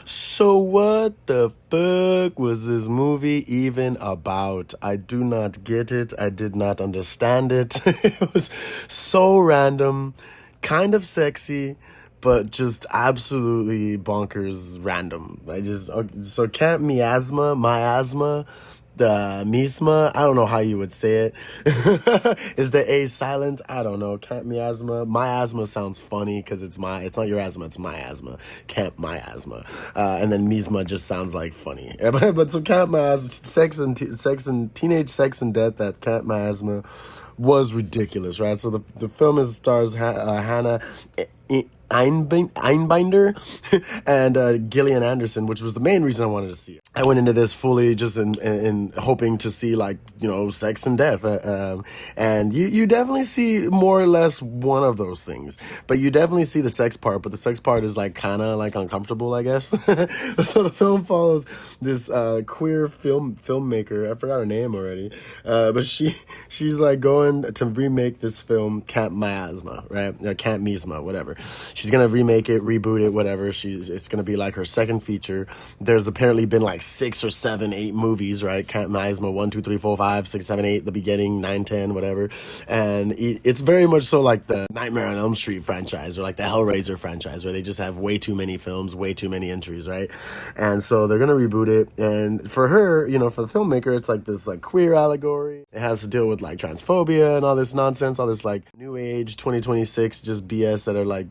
So what the fuck was this movie even about? I do not get it. I did not understand it. It was so random, kind of sexy, but just absolutely bonkers random. So Camp Miasma, the Miasma, I don't know how you would say it. Is the A silent? I don't know. Camp Miasma. Miasma sounds funny because it's not your asthma, it's my asthma. Camp Miasma. And then Miasma just sounds like funny. But so Camp Miasma, teenage sex and death at Camp Miasma was ridiculous, right? So the film stars Hannah Einbinder and Gillian Anderson, which was the main reason I wanted to see it. I went into this fully just in hoping to see, like, sex and death. And you definitely see more or less one of those things. But you definitely see the sex part, but the sex part is like kind of like uncomfortable, I guess. So the film follows this queer filmmaker. I forgot her name already. But she's like going to remake this film, Camp Miasma, right? Camp Miasma, whatever. She's gonna remake it, reboot it, whatever. It's gonna be like her second feature. There's apparently been like 6 or 7, 8 movies, right? Camp Miasma 1, 2, 3, 4, 5, 6, 7, 8, the beginning, 9, 10, whatever. And it's very much so like the Nightmare on Elm Street franchise or like the Hellraiser franchise, where they just have way too many films, way too many entries, right? And so they're gonna reboot it. And for her, for the filmmaker, it's like this like queer allegory. It has to deal with like transphobia and all this nonsense, all this like new age 2026 just BS that are like,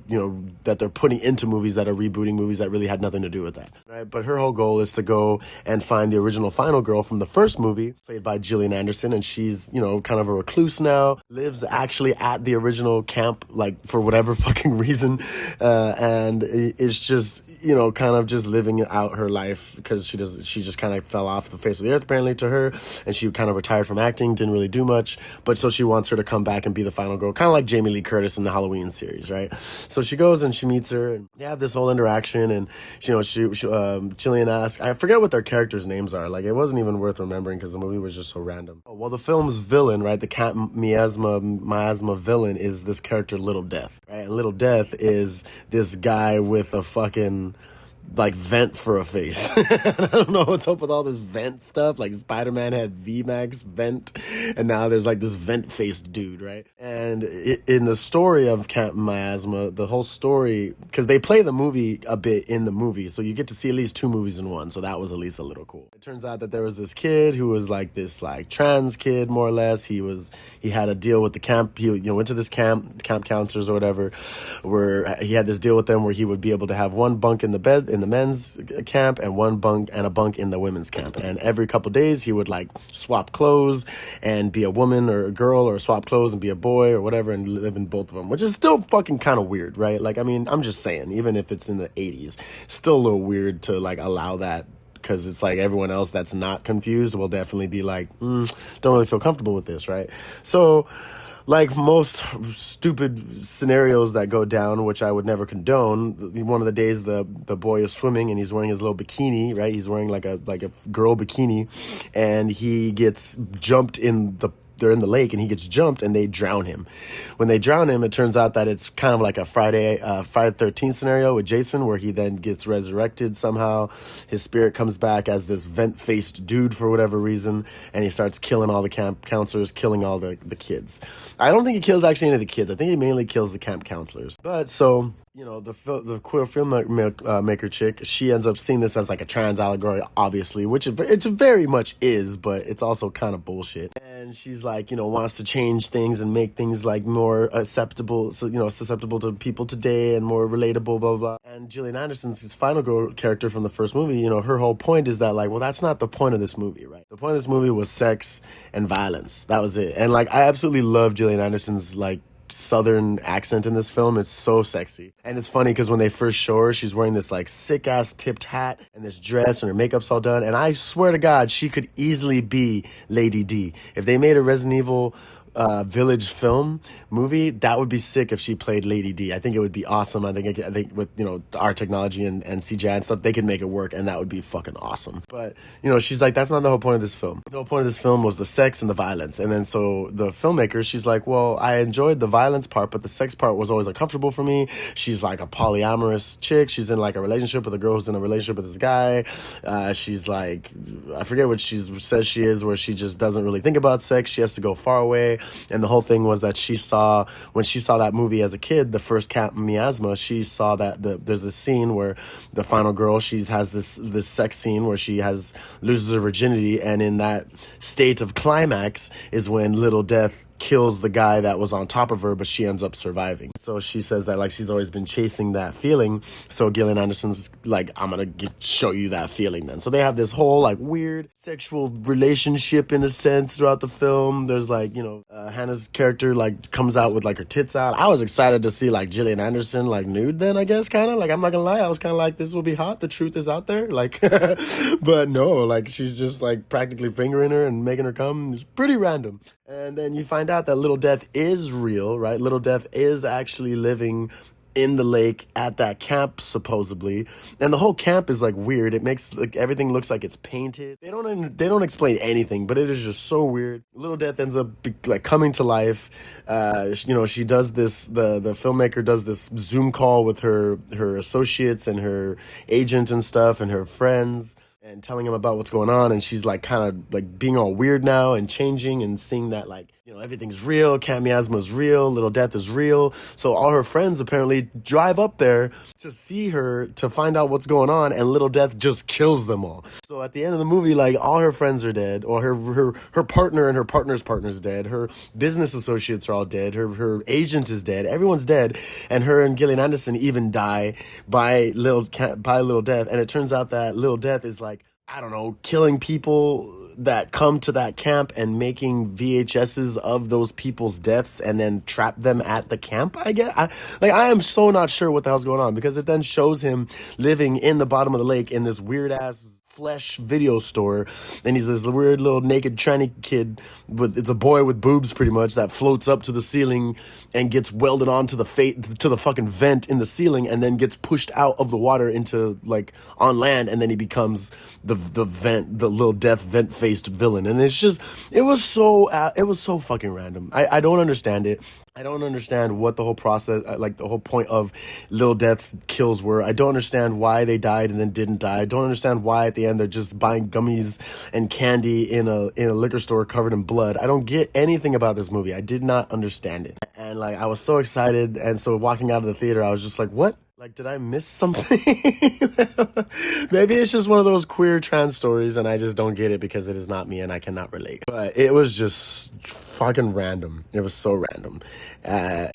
that they're putting into movies that are rebooting movies that really had nothing to do with that, right? But her whole goal is to go and find the original final girl from the first movie, played by Gillian Anderson, and she's, kind of a recluse now, lives actually at the original camp, like, for whatever fucking reason, and is just, kind of just living out her life because she just kind of fell off the face of the earth, apparently, to her, and she kind of retired from acting, didn't really do much, but so she wants her to come back and be the final girl, kind of like Jamie Lee Curtis in the Halloween series, right? So she goes and she meets her, and they have this whole interaction, and Gillian asks, I forget what their characters' names are, like, it wasn't even worth remembering because the movie was just so random. Oh, well, the film's villain, right, the Camp Miasma villain is this character Little Death, right? And Little Death is this guy with a fucking like vent for a face. I don't know what's up with all this vent stuff. Like Spider-Man had VMAX vent, and now there's like this vent-faced dude, right? And in the story of Camp Miasma, the whole story, because they play the movie a bit in the movie, so you get to see at least 2 movies in one, so that was at least a little cool. It turns out that there was this kid who was like this like trans kid, more or less. He had a deal with the camp. He went to this camp counselors or whatever, where he had this deal with them where he would be able to have one bunk in the bed in the men's camp and one bunk and a bunk in the women's camp, and every couple days he would like swap clothes and be a woman or a girl, or swap clothes and be a boy or whatever, and live in both of them, which is still fucking kind of weird, right? Like, I mean, I'm just saying, even if it's in the 80s, still a little weird to like allow that, because it's like everyone else that's not confused will definitely be like, don't really feel comfortable with this, right? So like most stupid scenarios that go down, which I would never condone, one of the days the boy is swimming and he's wearing his little bikini, right? He's wearing like a girl bikini, and he gets jumped they're in the lake, and he gets jumped, and they drown him. When they drown him, it turns out that it's kind of like a Friday the 13th scenario with Jason, where he then gets resurrected somehow. His spirit comes back as this vent-faced dude for whatever reason, and he starts killing all the camp counselors, killing all the kids. I don't think he kills actually any of the kids. I think he mainly kills the camp counselors. But so, the queer filmmaker chick, she ends up seeing this as like a trans allegory, obviously, which it very much is, but it's also kind of bullshit. And she's like, wants to change things and make things like more acceptable, so, susceptible to people today and more relatable, blah, blah, blah. And Gillian Anderson's final girl character from the first movie, her whole point is that, like, well, that's not the point of this movie, right? The point of this movie was sex and violence. That was it. And, like, I absolutely love Gillian Anderson's, like, southern accent in this film. It's so sexy. And it's funny because when they first show her, she's wearing this like sick ass tipped hat and this dress, and her makeup's all done, and I swear to God she could easily be Lady D. If they made a Resident Evil village film movie, that would be sick if she played Lady D. I think it would be awesome. I think with, you know, our technology and CGI and stuff, they could make it work, and that would be fucking awesome. But, you know, she's like, that's not the whole point of this film. The whole point of this film was the sex and the violence. And then so the filmmaker, she's like, well, I enjoyed the violence part, but the sex part was always uncomfortable for me. She's like a polyamorous chick. She's in like a relationship with a girl who's in a relationship with this guy. She's like, I forget what she says she is, where she just doesn't really think about sex. She has to go far away. And the whole thing was that when she saw that movie as a kid, the first cat Miasma, she saw that there's this scene where the final girl, she has this sex scene where she loses her virginity, and in that state of climax is when Little Death kills the guy that was on top of her, but she ends up surviving. So she says that like she's always been chasing that feeling. So Gillian Anderson's like, I'm gonna show you that feeling then. So they have this whole like weird sexual relationship in a sense throughout the film. There's like, you know, Hannah's character like comes out with like her tits out. I was excited to see like Gillian Anderson like nude then, I guess, kind of like, I'm not gonna lie, I was kind of like, this will be hot, the truth is out there, like but no, like she's just like practically fingering her and making her come. It's pretty random. And then you find out that Little Death is real, right? Little Death is actually living in the lake at that camp, supposedly. And the whole camp is like weird. It makes like everything looks like it's painted. They don't explain anything, but it is just so weird. Little Death ends up like coming to life. You know, she does this, the filmmaker does this Zoom call with her associates and her agent and stuff and her friends, and telling him about what's going on, and she's like kind of like being all weird now and changing and seeing that like, you know, everything's real, Cat Miasma is real, Little Death is real. So all her friends apparently drive up there to see her, to find out what's going on, and Little Death just kills them all. So at the end of the movie, like all her friends are dead, or her partner and her partner's dead, her business associates are all dead, her agent is dead, everyone's dead, and her and Gillian Anderson even die by Little Death. And it turns out that Little Death is like, I don't know, killing people that come to that camp and making VHSs of those people's deaths and then trap them at the camp, I guess. I am so not sure what the hell's going on, because it then shows him living in the bottom of the lake in this weird-ass flesh video store, and he's this weird little naked tranny kid it's a boy with boobs pretty much, that floats up to the ceiling and gets welded onto the fucking vent in the ceiling, and then gets pushed out of the water into like on land, and then he becomes the Little Death vent-faced villain. And it's just, it was so fucking random. I don't understand it. I don't understand what the whole process, like the whole point of Little Death's kills were. I don't understand why they died and then didn't die. I don't understand why at the end they're just buying gummies and candy in a liquor store covered in blood. I don't get anything about this movie. I did not understand it. And like, I was so excited. And so walking out of the theater, I was just like, what? Like, did I miss something? Maybe it's just one of those queer trans stories and I just don't get it because it is not me and I cannot relate. But it was just fucking random. It was so random. I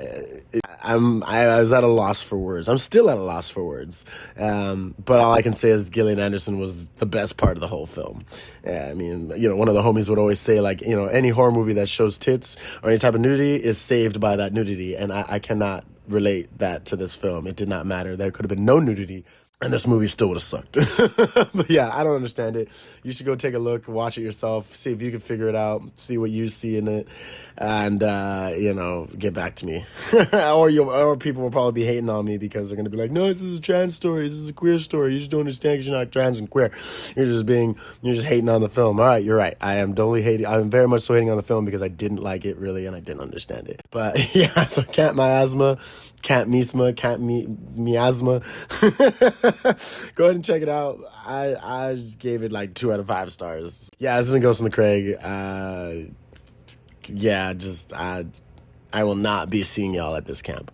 was at a loss for words. I'm still at a loss for words. But all I can say is Gillian Anderson was the best part of the whole film. I mean, you know, one of the homies would always say, like, you know, any horror movie that shows tits or any type of nudity is saved by that nudity. And I cannot relate that to this film. It did not matter. There could have been no nudity and this movie still would have sucked. But yeah, I don't understand it. You should go take a look, watch it yourself, see if you can figure it out, see what you see in it, and, you know, get back to me. or people will probably be hating on me because they're going to be like, no, this is a trans story, this is a queer story, you just don't understand because you're not trans and queer. You're just hating on the film. All right, you're right. I am very much so hating on the film because I didn't like it really and I didn't understand it. But yeah, so Cat Miasma. Go ahead and check it out. I just gave it like 2 out of 5 stars. Yeah, it's been Ghost in the Craig. I will not be seeing y'all at this camp.